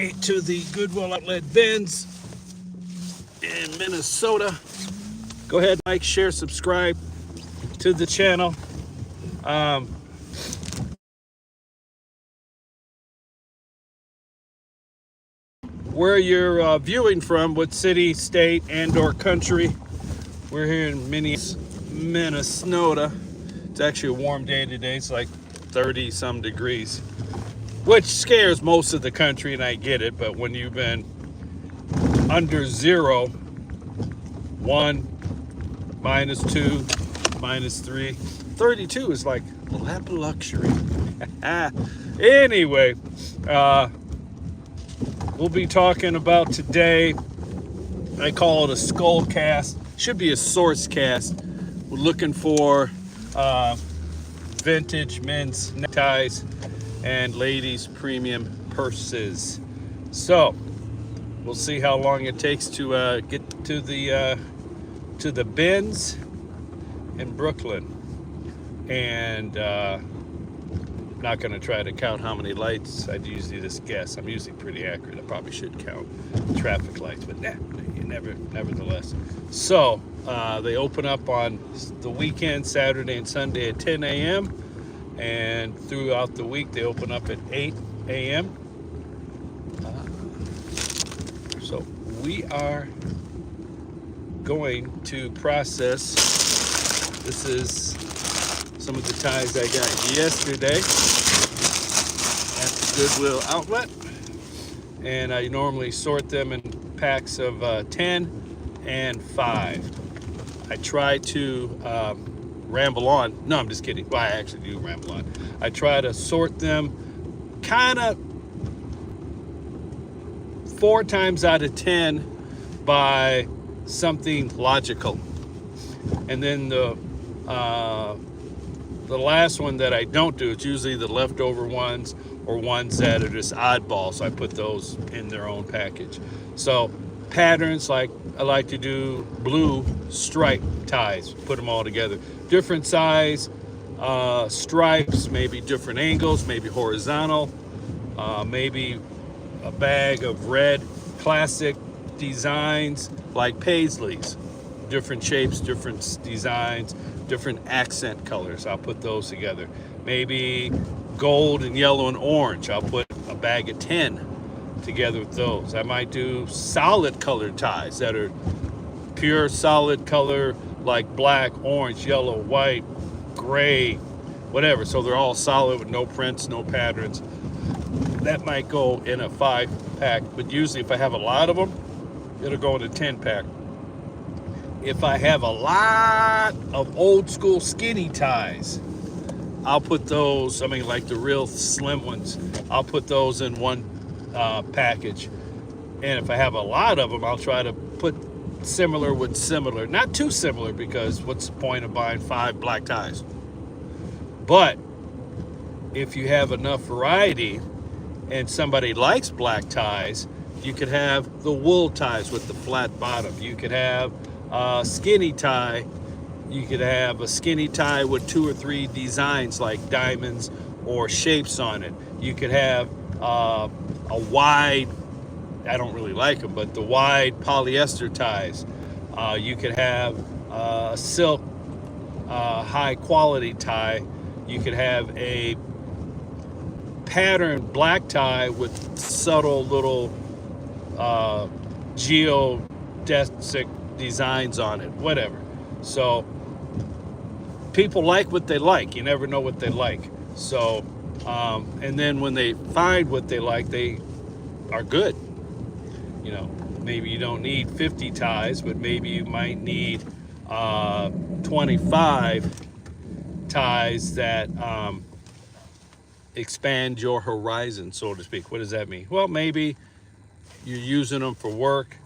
way to the Goodwill outlet bins in Minnesota. Go ahead, like, share, subscribe to the channel. Where you're viewing from, what city, state, and or country. We're here in Minnesota. It's actually a warm day today. It's like 30 some degrees, which scares most of the country, and I get it. But when you've been under 0, 1, -2, -3, 32 is like a lap of luxury. Anyway, we'll be talking about today, I call it a SkolCast, should be a source cast. We're looking for vintage men's neckties and ladies premium purses. So we'll see how long it takes to get to the bins in Brooklyn. And not going to try to count how many lights. I'd usually just guess. I'm usually pretty accurate. I probably should count traffic lights, but nevertheless. So they open up on the weekend, Saturday and Sunday at 10 a.m. and throughout the week they open up at 8 a.m. So we are going to process. This is some of the ties I got yesterday at the Goodwill outlet, and I normally sort them in packs of 10 and 5. I try to ramble on. No, I'm just kidding. Well, I actually do ramble on. I try to sort them kind of 4 times out of 10 by something logical, and then the last one that I don't do, it's usually the leftover ones or ones that are just oddball, so I put those in their own package. So patterns, like I like to do blue stripe ties, put them all together. Different size stripes, maybe different angles, maybe horizontal, maybe a bag of red classic designs like Paisleys. Different shapes, different designs, different accent colors. I'll put those together. Maybe gold and yellow and orange. I'll put a bag of 10 together with those. I might do solid colored ties that are pure solid color, like black, orange, yellow, white, gray, whatever. So they're all solid with no prints, no patterns. That might go in a 5-pack, but usually if I have a lot of them, it'll go in a 10-pack. If I have a lot of old school skinny ties, I'll put those, I mean like the real slim ones, I'll put those in one package. And if I have a lot of them, I'll try to put similar with similar. Not too similar, because what's the point of buying 5 black ties? But if you have enough variety and somebody likes black ties, you could have the wool ties with the flat bottom. You could have skinny tie. You could have a skinny tie with 2 or 3 designs like diamonds or shapes on it. You could have a wide, I don't really like them, but the wide polyester ties. You could have a silk high quality tie. You could have a patterned black tie with subtle little geodesic designs on it, whatever. So people like what they like. You never know what they like. So and then when they find what they like, they are good. You know, maybe you don't need 50 ties, but maybe you might need 25 ties that expand your horizon, so to speak. What does that mean? Well, maybe you're using them for work,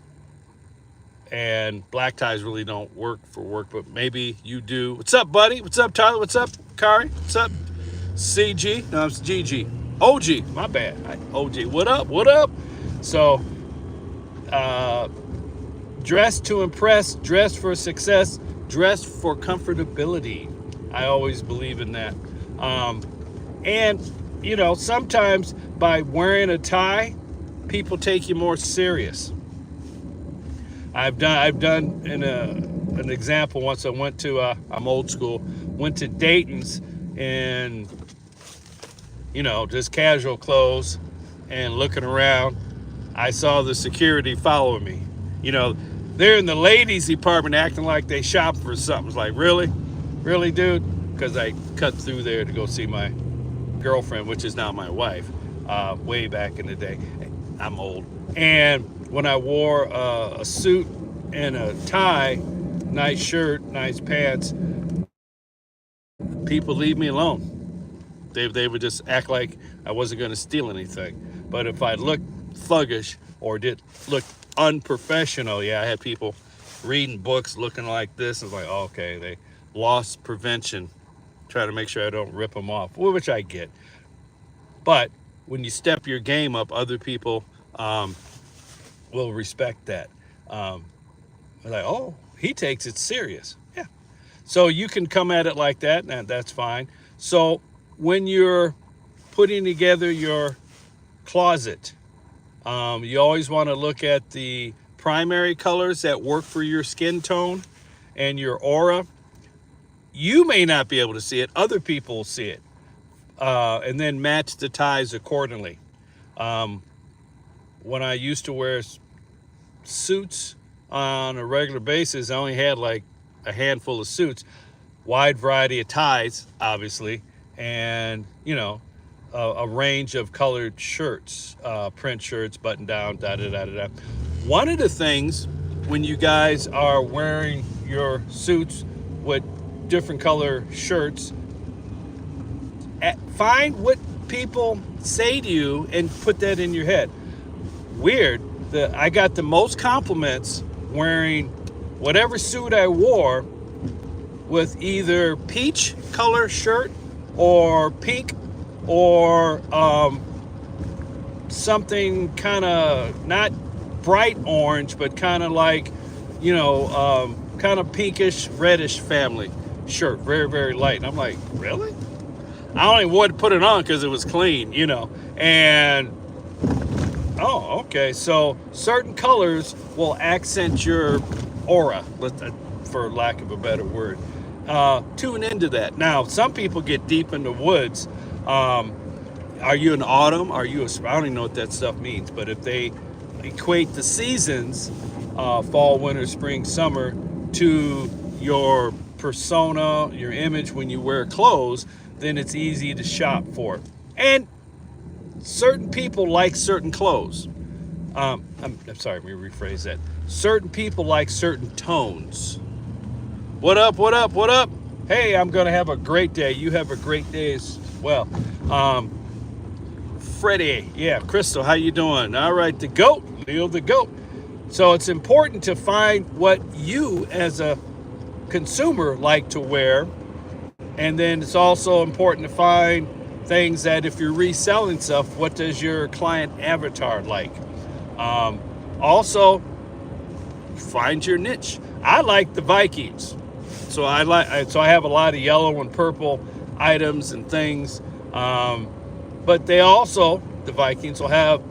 and black ties really don't work for work, but maybe you do. What's up, buddy? What's up, Tyler? What's up, Kari? What's up, CG? No, it's GG. OG, my bad. OG, what up? What up? So, dress to impress, dress for success, dress for comfortability. I always believe in that. And, you know, sometimes by wearing a tie, people take you more serious. I've done an example once. I went to I'm old school. Went to Dayton's in just casual clothes, and looking around, I saw the security following me. They're in the ladies department acting like they shop for something. It's like, really, dude? Because I cut through there to go see my girlfriend, which is now my wife, way back in the day. I'm old. And when I wore a suit and a tie, nice shirt, nice pants, people leave me alone. They would just act like I wasn't going to steal anything. But if I looked thuggish or did look unprofessional, I had people reading books looking like this. It's like, okay, they lost prevention, try to make sure I don't rip them off, which I get. But when you step your game up, other people will respect that. They're like, oh, he takes it serious. Yeah. So you can come at it like that, and that's fine. So when you're putting together your closet, you always want to look at the primary colors that work for your skin tone and your aura. You may not be able to see it. Other people will see it. And then match the ties accordingly. When I used to wear suits on a regular basis, I only had like a handful of suits, wide variety of ties, obviously, and, a range of colored shirts, print shirts, button down, da-da-da-da-da. One of the things when you guys are wearing your suits with different color shirts, find what people say to you and put that in your head. Weird that I got the most compliments wearing whatever suit I wore with either peach color shirt or pink or something kind of not bright orange, but kind of like, kind of pinkish, reddish family shirt, very, very light. And I'm like, really? I only wanted to put it on because it was clean, and oh, okay. So certain colors will accent your aura, for lack of a better word. Tune into that. Now, some people get deep in the woods. Are you an autumn? I don't even know what that stuff means, but if they equate the seasons, fall, winter, spring, summer, to your persona, your image when you wear clothes, then it's easy to shop for. And certain people like certain clothes. I'm sorry, let me rephrase that. Certain people like certain tones. What up? Hey, I'm going to have a great day. You have a great day as well. Freddie, Crystal, how you doing? All right, the GOAT, Leo the GOAT. So it's important to find what you as a consumer like to wear. And then it's also important to find things that if you're reselling stuff, what does your client avatar like? Also, find your niche. I like the Vikings. So I have a lot of yellow and purple items and things. But the Vikings will have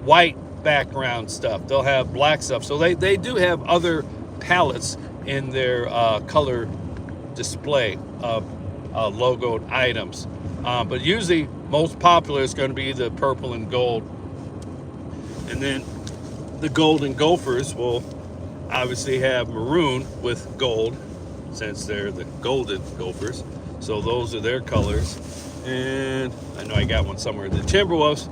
white background stuff. They'll have black stuff. So they do have other palettes in their color display of logoed items. But usually most popular is going to be the purple and gold. And then the golden gophers will obviously have maroon with gold, since they're the golden gophers. So those are their colors. And I know I got one somewhere. The Timberwolves,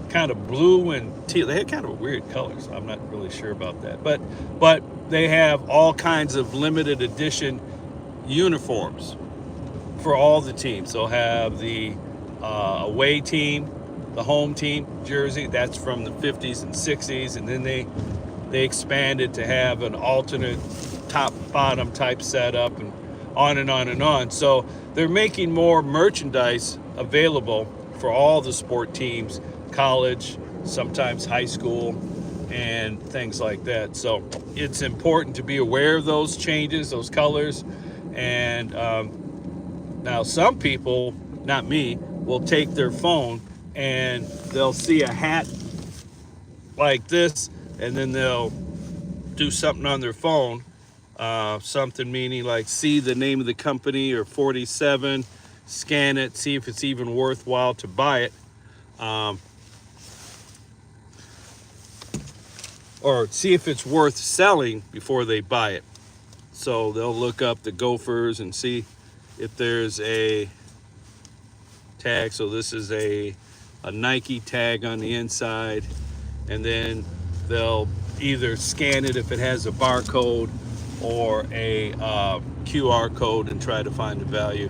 kind of blue and teal. They had kind of weird colors. I'm not really sure about that. But they have all kinds of limited edition uniforms for all the teams. They'll have the away team, the home team jersey. That's from the 50s and 60s. And then they expanded to have an alternate top-bottom type setup, and on and on and on. So they're making more merchandise available for all the sport teams, college, sometimes high school, and things like that. So it's important to be aware of those changes, those colors. And now some people, not me, will take their phone and they'll see a hat like this, and then they'll do something on their phone. Something meaning like see the name of the company or 47, scan it, see if it's even worthwhile to buy it. Or see if it's worth selling before they buy it. So they'll look up the Gophers and see if there's a tag. So this is a Nike tag on the inside, and then they'll either scan it if it has a barcode or a QR code and try to find the value.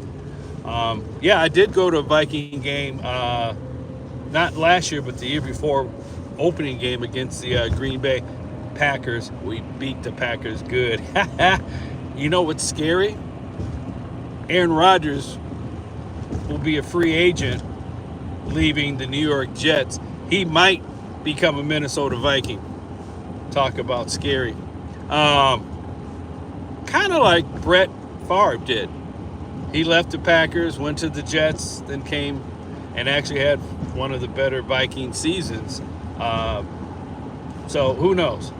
Yeah, I did go to a Viking game, not last year, but the year before, opening game against the Green Bay Packers. We beat the Packers good. You know what's scary? Aaron Rodgers will be a free agent leaving the New York Jets. He might become a Minnesota Viking. Talk about scary. Kind of like Brett Favre did. He left the Packers, went to the Jets, then came and actually had one of the better Viking seasons. So who knows?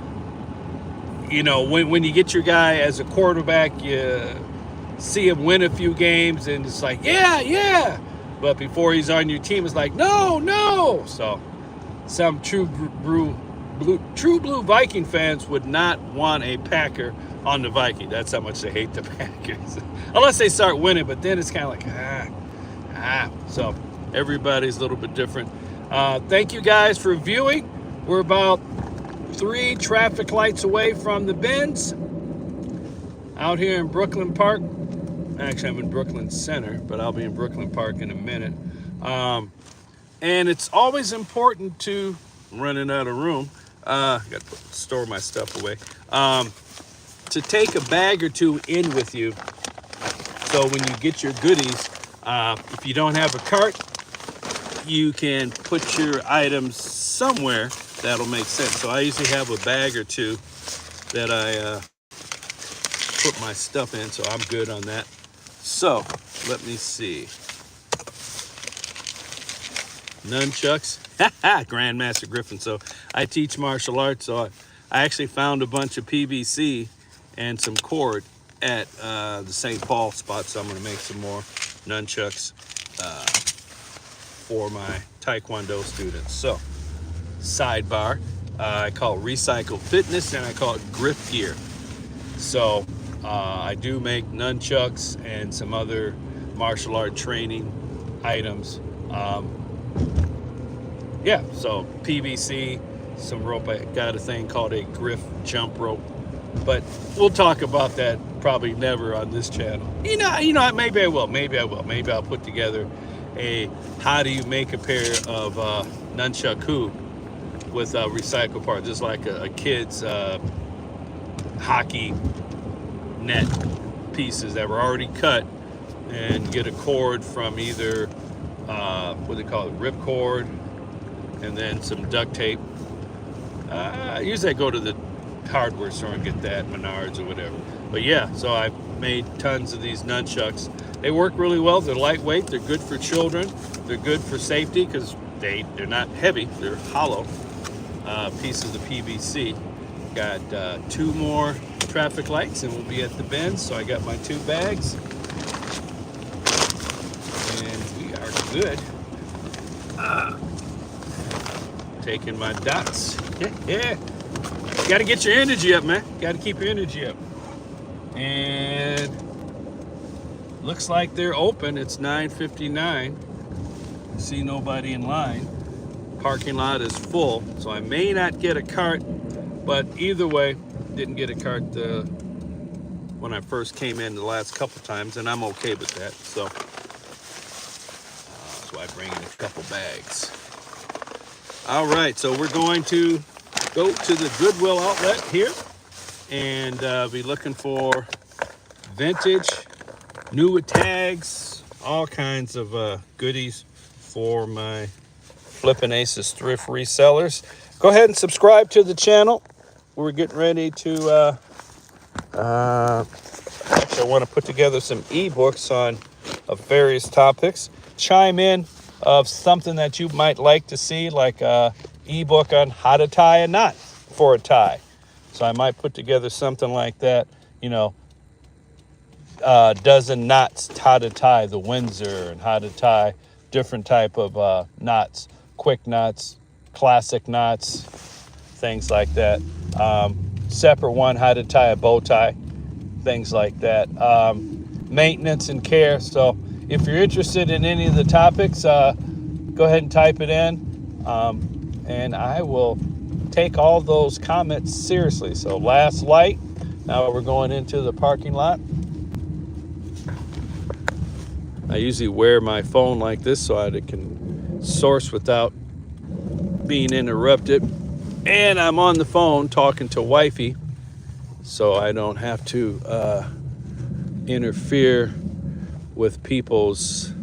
You know, when you get your guy as a quarterback, you see him win a few games and it's like, yeah. But before he's on your team, it's like, no. So some true blue Viking fans would not want a Packer on the Viking. That's how much they hate the Packers. Unless they start winning, but then it's kind of like, So everybody's a little bit different. Thank you guys for viewing. We're about 3 traffic lights away from the bins out here in Brooklyn Park. Actually, I'm in Brooklyn Center, but I'll be in Brooklyn Park in a minute. And it's always important to, I'm running out of room, got to store my stuff away, to take a bag or two in with you. So when you get your goodies, if you don't have a cart, you can put your items somewhere that'll make sense. So I usually have a bag or two that I put my stuff in, so I'm good on that. So let me see. Nunchucks, GrandMasterGriffin. So I teach martial arts, so I actually found a bunch of PVC and some cord at the St. Paul spot, so I'm going to make some more nunchucks for my Taekwondo students. So sidebar, I call it Recycle Fitness and I call it Grip Gear. So I do make nunchucks and some other martial art training items. Yeah, so PVC, some rope. I got a thing called a Griff jump rope, but we'll talk about that probably never on this channel. You know, maybe I will. Maybe I'll put together a how do you make a pair of nunchuck hoop with recycled parts, just like a kid's hockey net pieces that were already cut, and get a cord from either what they call it, rip cord, and then some duct tape. Usually I go to the hardware store and get that, Menards or whatever. But yeah, so I've made tons of these nunchucks. They work really well. They're lightweight. They're good for children. They're good for safety because they're not heavy. They're hollow pieces of PVC. Got 2 more traffic lights and we'll be at the bins. So I got my 2 bags and we are good. Taking my dots. Yeah. Got to get your energy up, man. Got to keep your energy up. And looks like they're open. It's 9:59. See nobody in line. Parking lot is full, so I may not get a cart, but either way, didn't get a cart when I first came in the last couple times, and I'm okay with that. So I bring in a couple bags. All right, so we're going to go to the Goodwill outlet here and be looking for vintage, new with tags, all kinds of goodies for my Flippin' Aces Thrift Resellers. Go ahead and subscribe to the channel. We're getting ready to, actually I want to put together some ebooks on various topics. Chime in of something that you might like to see, like ebook on how to tie a knot for a tie. So I might put together something like that, you know, dozen knots, how to tie the Windsor and how to tie different type of knots, quick knots, classic knots, things like that. Separate one, how to tie a bow tie, things like that. Maintenance and care. So if you're interested in any of the topics, go ahead and type it in, and I will take all those comments seriously. So last light, now we're going into the parking lot. I usually wear my phone like this so I can source without being interrupted. And I'm on the phone talking to wifey, so I don't have to interfere with people's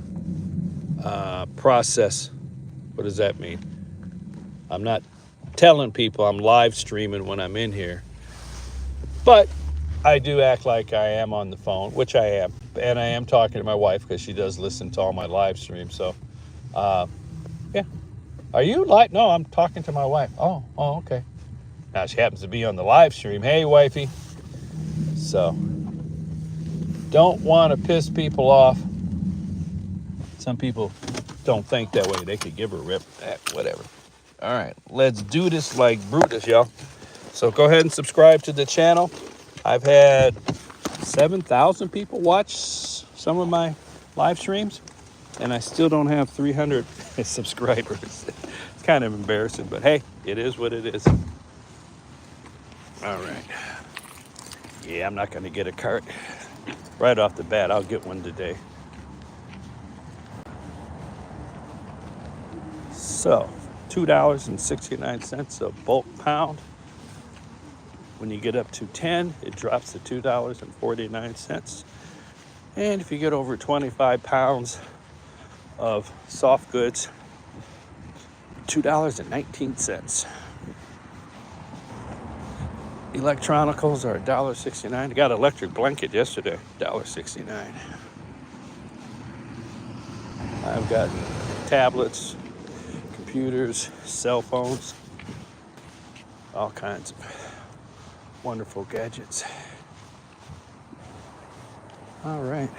process. What does that mean? I'm not telling people I'm live streaming when I'm in here, but I do act like I am on the phone, which I am, and I am talking to my wife because she does listen to all my live streams. So, yeah. Are you live? No, I'm talking to my wife. Oh, okay. Now she happens to be on the live stream. Hey, wifey. So, don't want to piss people off. Some people don't think that way. They could give her a rip. Whatever. All right, let's do this like Brutus, y'all. So go ahead and subscribe to the channel. I've had 7,000 people watch some of my live streams, and I still don't have 300 subscribers. It's kind of embarrassing, but hey, it is what it is. All right. Yeah, I'm not going to get a cart right off the bat. I'll get one today. So, $2.69 a bulk pound. When you get up to 10, it drops to $2.49. And if you get over 25 pounds of soft goods, $2.19. Electronicals are $1.69. I got an electric blanket yesterday, $1.69. I've gotten tablets, computers, cell phones, all kinds of wonderful gadgets. All right.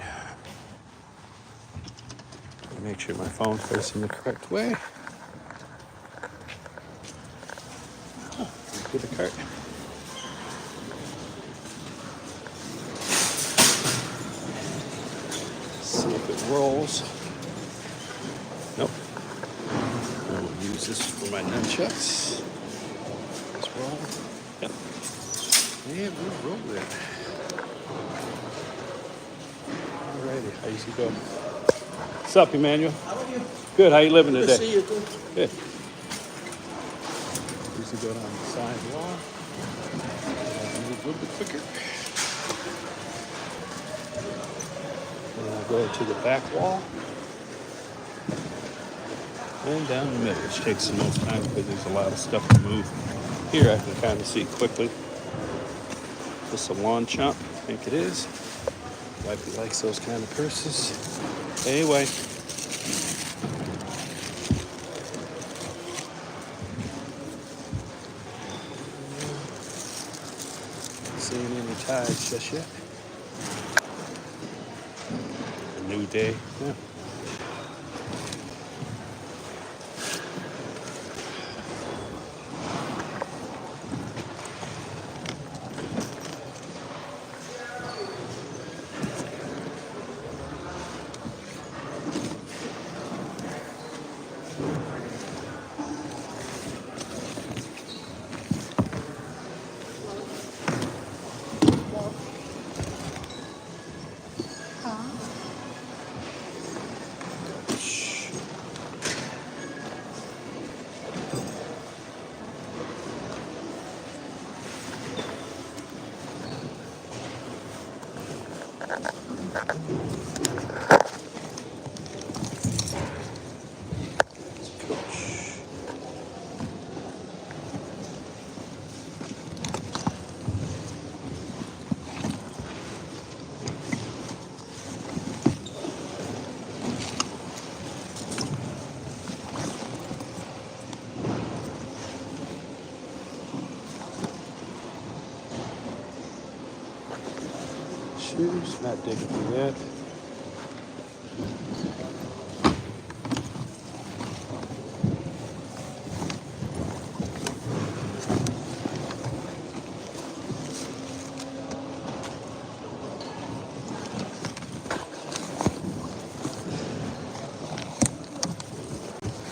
Make sure my phone's facing the correct way. Get a cart. See if it rolls. Nope. I will use this for my nunchucks. Let's roll. Yep. And we'll roll it. Alrighty, how you go? What's up, Emmanuel? How are you? Good, how you living today? Good to see you. Good. Usually go down the side wall. Move a little bit quicker. And I'll go to the back wall. And down the middle, which takes the most time because there's a lot of stuff to move. Here I can kind of see quickly. This a lawn chump, I think it is. Wifey likes those kind of purses. Anyway. Not seeing any ties just yet. A new day. Yeah. shoes, not digging through that.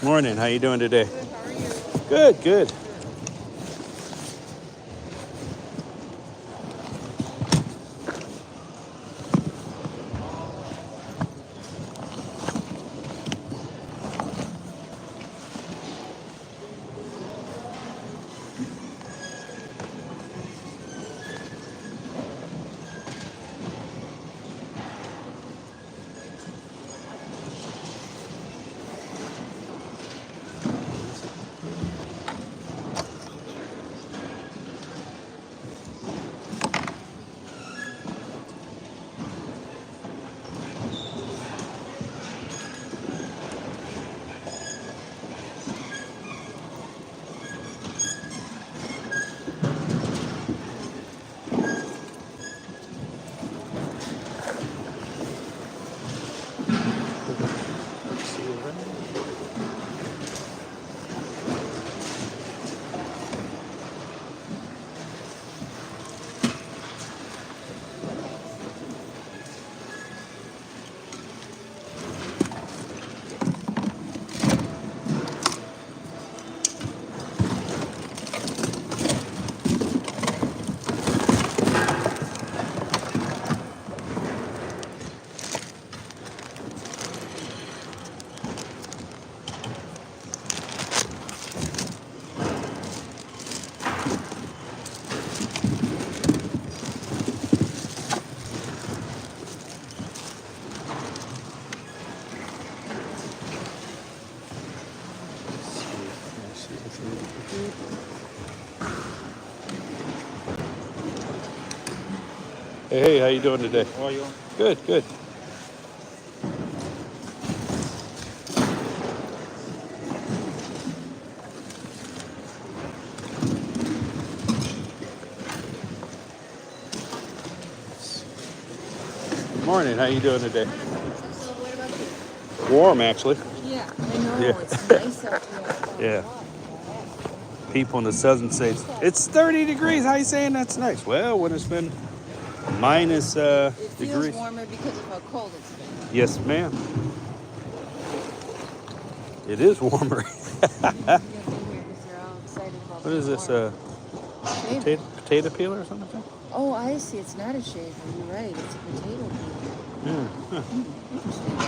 Morning, how you doing today? Good, how are you? Good, good. Hey, how you doing today? How are you? Good, good. Morning, how you doing today? So what about you? Warm, actually. Yeah, I know. Yeah. It's nice out here. Yeah. People in the southern states, it's 30 degrees. How you saying that's nice? Well, when it's been minus It feels degrees. warmer because of how cold it's been. Yes, ma'am. It is warmer. You're gonna be here because you're all excited about What is being this? warm. Shaver. Potato peeler or something? Oh, I see. It's not a shaver. You're right. It's a potato peeler. Huh. Interesting.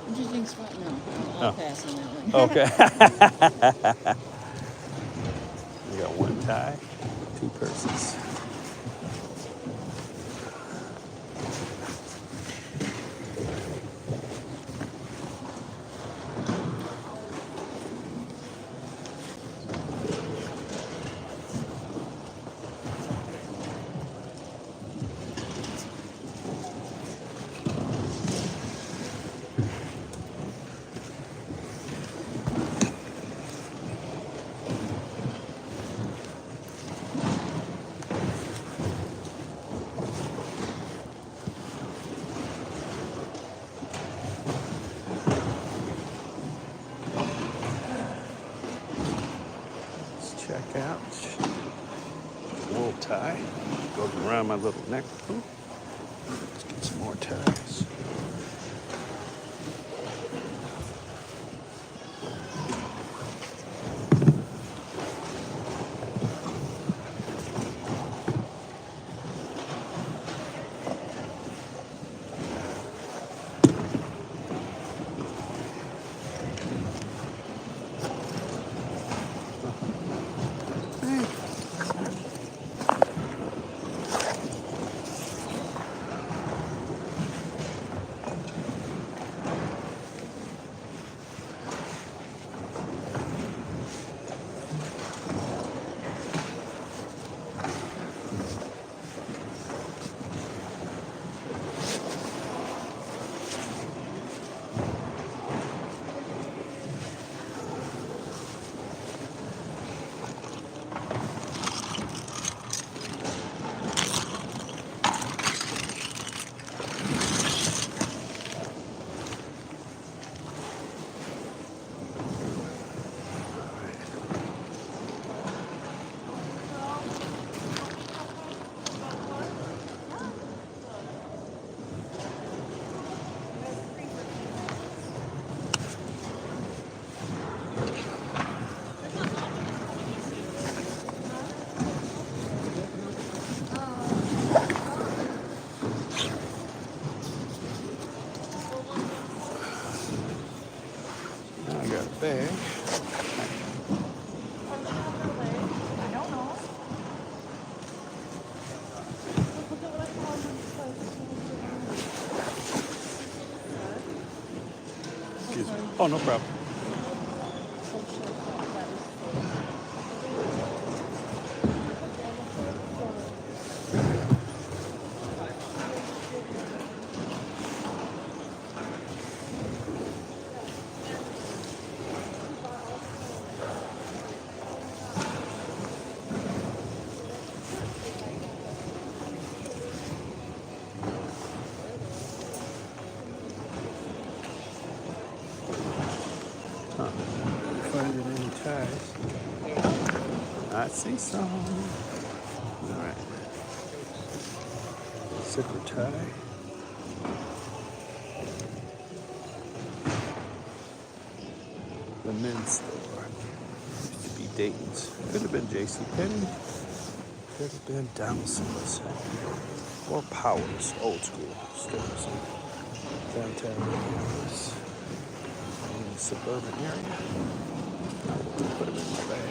Interesting spot. No, I'll Oh. pass on that one. Okay. We got one tie, two purses. Check out wool tie. Goes around my little neck. Ooh. Let's get some more ties. Oh, no problem. Finding any ties? I see some. All right. Zipper tie. The men's store. Used to be Dayton's. Could have been JCPenney. Could have been Donaldson's. Or Powers. Old school stores. Downtown Minneapolis. In the suburban area. I will put them in my bag.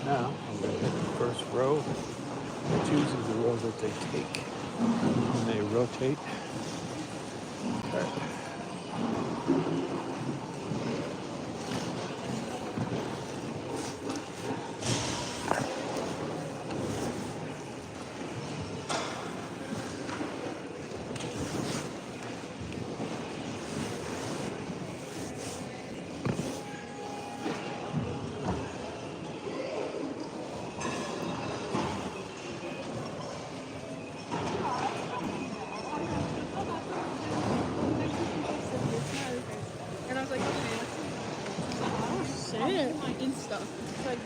Now, I'm going to hit the first row. It's usually the row that they take when they rotate. Right. And I was like, okay, say it. My Insta. It's like,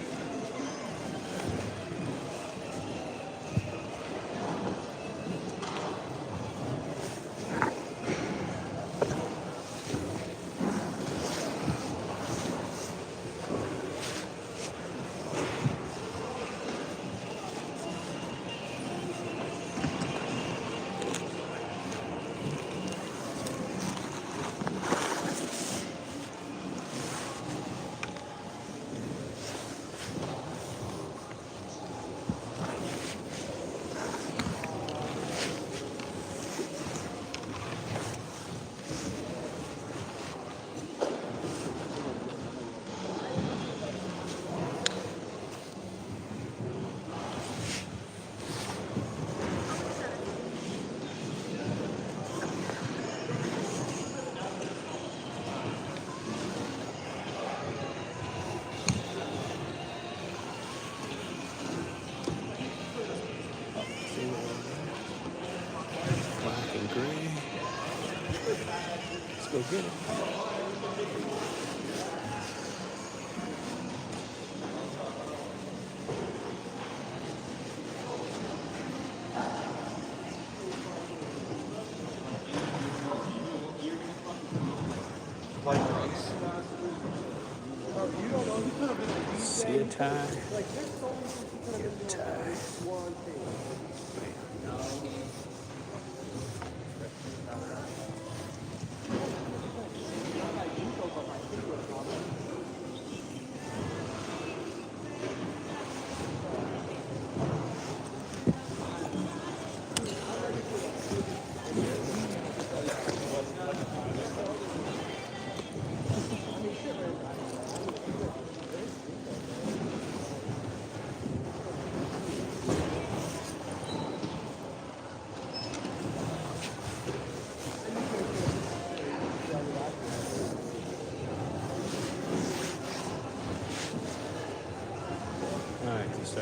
Black and gray. Let's go get it. See a tie. Get a tie.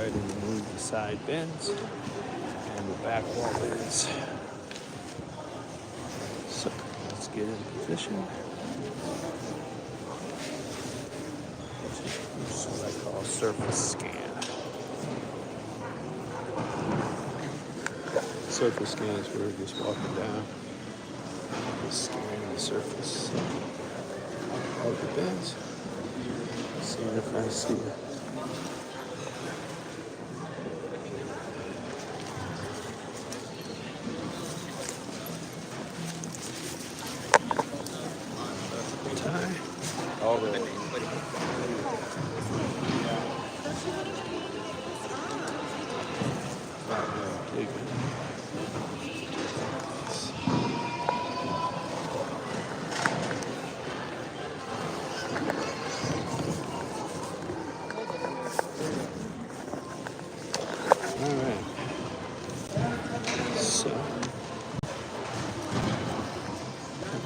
ahead and remove the side bins and the back wall bins. So let's get in position. This is what I call surface scan. Surface scan is where we're just walking down, just scanning the surface of the bins. Seeing if I see it. Tie. All the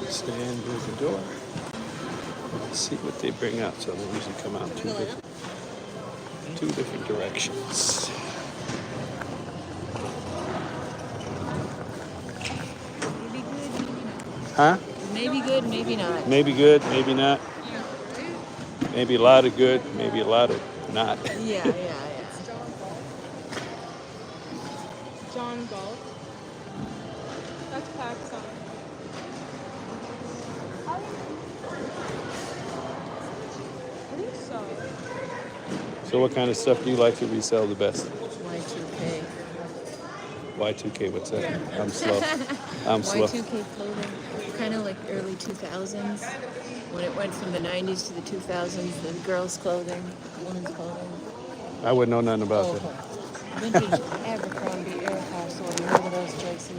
stand near the door. Let's see what they bring out. So they usually come out two different directions. Maybe good, maybe not. Huh? Maybe good, maybe not. Maybe good, maybe not. Maybe a lot of good, maybe a lot of not. Yeah. John Galt. That's Pakistan. I think so. So what kind of stuff do you like to resell the best? Y2K. Y2K, what's that? I'm slow. I'm slow. Y2K clothing, kind of like early 2000s. When it went from the 90s to the 2000s, the girls' clothing, women's clothing. I wouldn't know nothing about that. Vintage Abercrombie, Air Household, you remember those choices?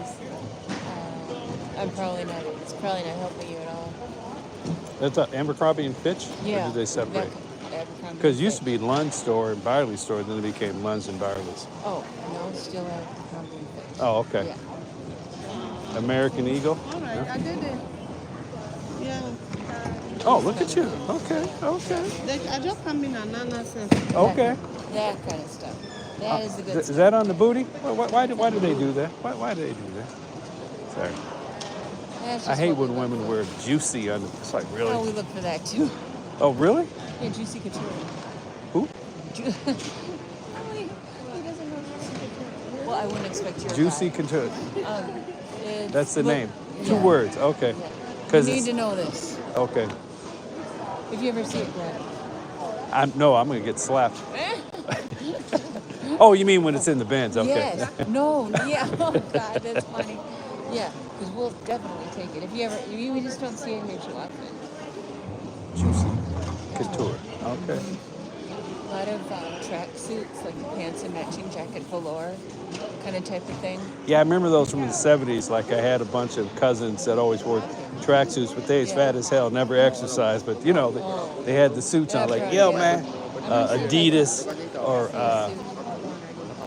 It's probably not helping you at all. That's Abercrombie and Fitch? Yeah. Or did they separate? Abercrombie. Because it used to be Lund's store and Byerly's store, then it became Lund's and Byerly's. Oh, no, still Abercrombie and Fitch. Oh, okay. Yeah. American Eagle? All right, I did it. Yeah. Oh, look at you. Okay. I just come in and nonsense. Okay. That kind of stuff. That is the good Is stuff. that on the booty? Why do they do that? Why do they do that? Sorry. That's I just hate what we when look women for. wear juicy on. It's like, really? Oh, we look for that too. Oh, really? Yeah, Juicy Couture. Who? He doesn't know Juicy Couture. Well, I wouldn't expect your Juicy guy. Couture. It's- That's the look- name. Two yeah. words. Okay. Yeah. You Because need to know this. okay. If you ever see it, grab it. I'm gonna get slapped. Oh, you mean when it's in the bins? Okay. Yes. No. Yeah. Oh God, that's funny. Yeah, because we'll definitely take it. If you ever, we just don't see it here too often. Juicy Couture. Okay. A lot of track suits, like the pants and matching jacket velour kind of type of thing. Yeah, I remember those from the 70s. Like I had a bunch of cousins that always wore tracksuits, but they was fat as hell, never exercised. But you know, they had the suits on. Like, yo, man, Adidas or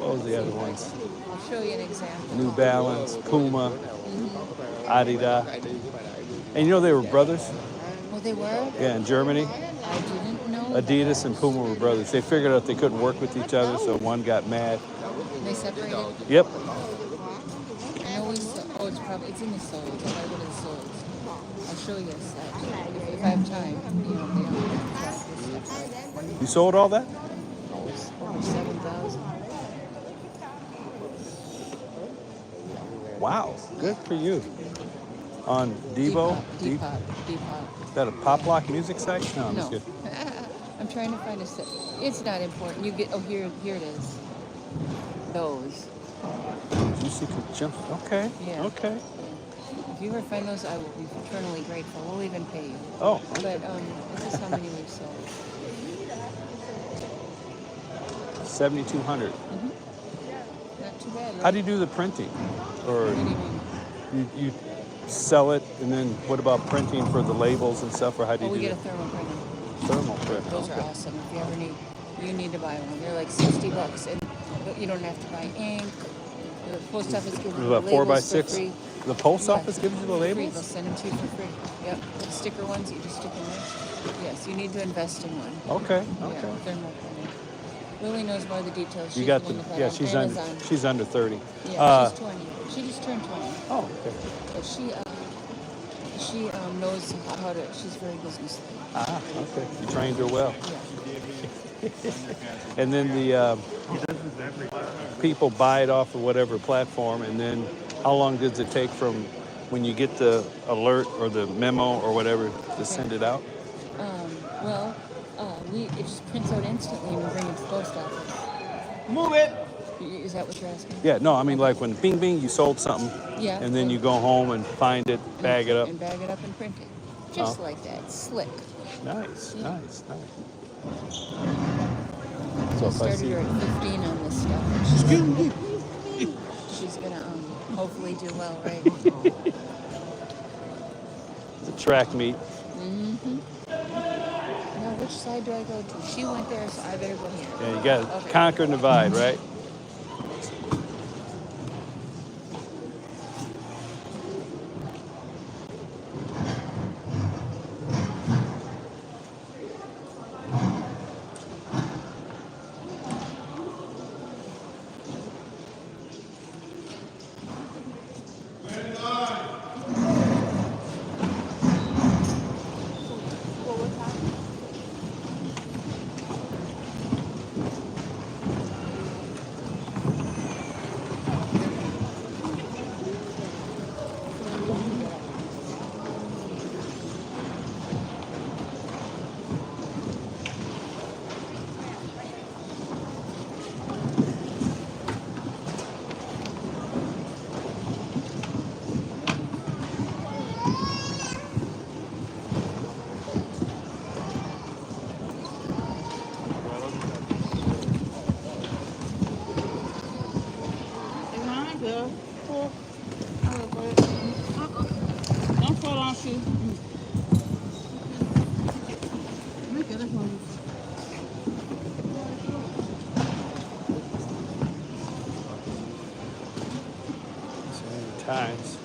what was the other ones? I'll show you an example. New Balance, Puma, Adidas. And you know they were brothers? Oh, they were? Yeah, in Germany. I didn't know. Adidas and Puma were brothers. They figured out they couldn't work with each other, so one got mad. They separated. Yep. I know it's in the soles. I gotta go to the soles. I'll show you a set. If I have time, they don't track this stuff. You sold all that? Oh, it's over 7,000. Wow, good for you. On Devo? Depop. Is that a pop lock music site? No, I'm just No. kidding. I'm trying to find a set. It's not important. You get. Oh, here it is. Those. Juicy Couture. Okay. Yeah. Okay. If you ever find those, I will be eternally grateful. We'll even pay you. Oh. But this is how many we've sold. 7,200. Not too bad. How do you do the printing? Or What do you mean? you sell it, and then what about printing for the labels and stuff? Or how do Oh, you we do get a that? thermal printer. Thermal print. Those are awesome. If you ever you need to buy one. They're like $60, and you don't have to buy ink. The post office gives you the About 4 by labels for 6. free. The post Yeah. office gives you the Free. They'll labels? send them to you for free. Yep. The sticker ones, you just stick in there. Yes, you need to invest in one. Okay. Yeah, thermal printing. Lily knows more of the details. She's You got the one the, that got yeah, on Amazon. she's under 30. Yeah, she's 20. She just turned 20. Oh, okay. But she knows how to. She's very businesslike. Ah, okay. You trained her well. Yeah. And then the people buy it off of whatever platform, and then how long does it take from when you get the alert or the memo or whatever to send it out? Well, it just prints out instantly and we bring it to the post office. Move it. Is that what you're asking? Yeah, no, I mean like when bing bing you sold something, Yeah. and then you go home and find it, bag it up. And bag it up and print it. Just like that. Slick. Nice, Yeah. nice. I So if I started see her at 15 on this stuff. And she's gonna hopefully do well, right? the track meet, Mm-hmm. Now, which side do I go to? She went there, so I better go here. yeah, you got to Okay. conquer and divide, right? Don't fall on you. Times.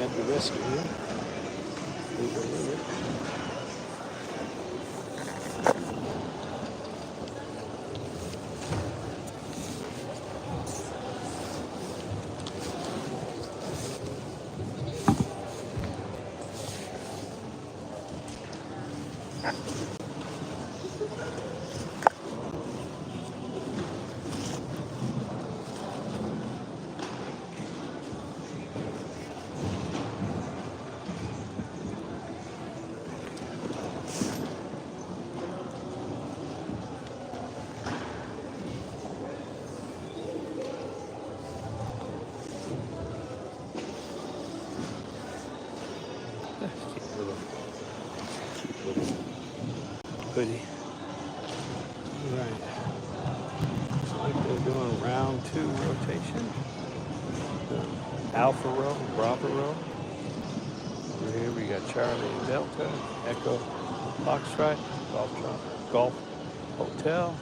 might be risky here. Leave it, leave it. Cute little hoodie. Right. Looks like they're doing round 2 rotation. Alpha row, Bravo row. Over here we got Charlie Delta, Echo Foxtrot, Golf Hotel.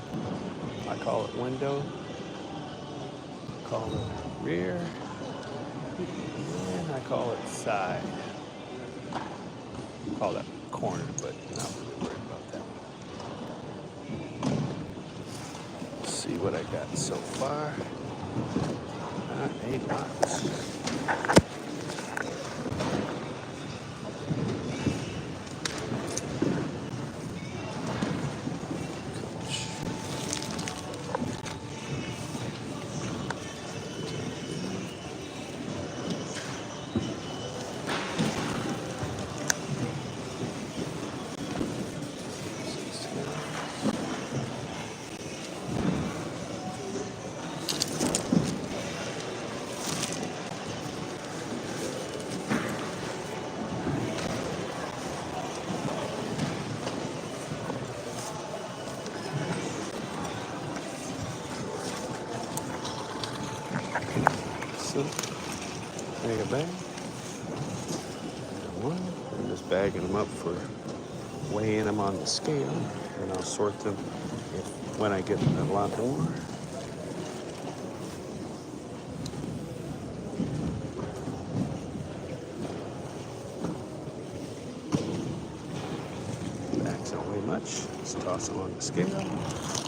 I call it window. Call it rear. And I call it side. Call that corner, but not really worried about that one. Let's see what I got so far. Not a lot. Mega bag. One. I'm just bagging them up for weighing them on the scale, and I'll sort them when I get a lot more. Bags don't weigh much. Just toss them on the scale.